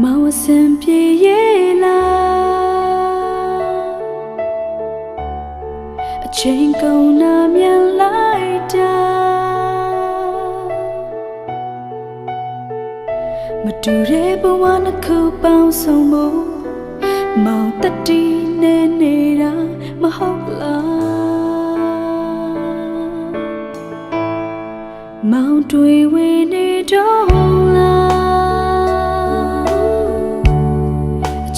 မောင်စင်ပြေရဲ့လားအချိန်ကုန်နာမြန်လိုက်တာမတူတဲ့ဘဝနှစ်ခုပေါင်းစုံဖို့မောင်တတိနဲ့နေတာမဟုတ်လားမောင်တွေ့ဝင်နေတော့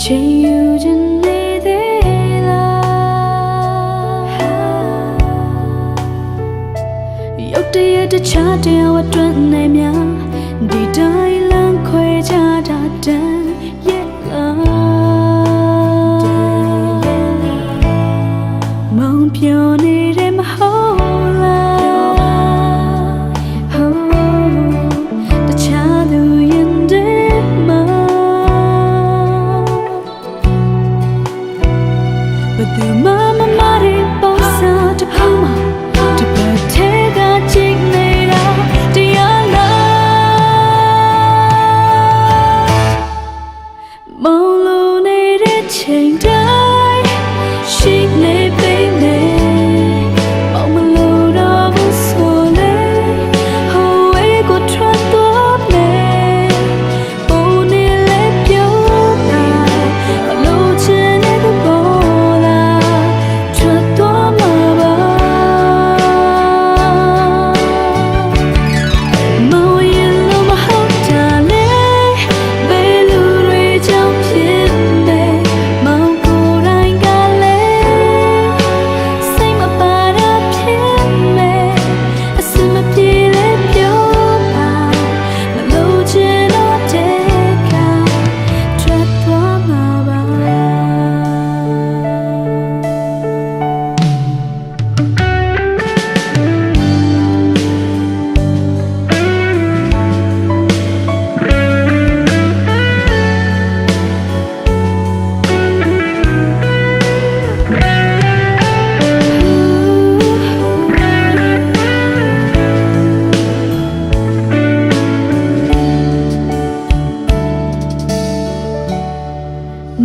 ချိန်ယူခြင်းနေသေးလားရုတ်တရက်တခြားတရားအတွင်းနဲ့များဒီတိုင်းလမ်းခွဲကြတာတန်ရဲ့လားမောင်ပြောနေတယ်မဟုတ်လားတခြားသူရင်တဲ့မှာဘယ်သူမှမမရပေါ်စားတခုမှဒီပတ်ထဲကကြည့်နေတာတရားလားမောင်လိုနေတဲ့ချိန်တိုင်းရှိနေပေမဲ့မောင်မလိုတော့ဘူးဆိုလေဟိုဝေးကိုထွက်သွားမယ်ပုံနေလဲပြောတာမလိုချင်တဲ့ဘော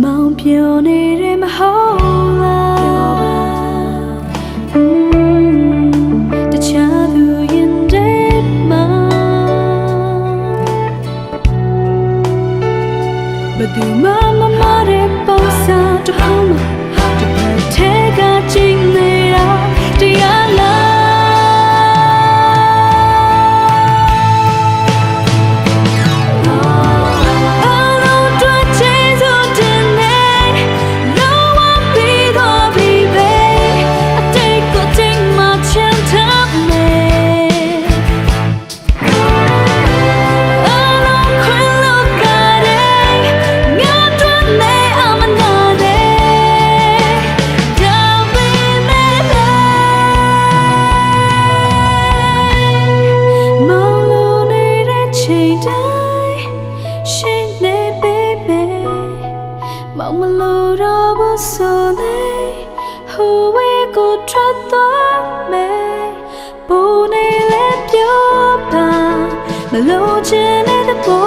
မောင်ပြောနေတယ်မဟုတ်လားတခြားသူရင်တဲ့မှာဘယ်သူမှမမတဲ့ပုံစံတစ်ခုမှဒီပတ်ထဲကကြည့်နေတာတရားလားမောင်မလိုတော့ဘူးဆိုလေဟိုဝေးကိုထွက်သွားမယ်ပုံနေလဲပြောပါမလိုချင်တဲ့ဘော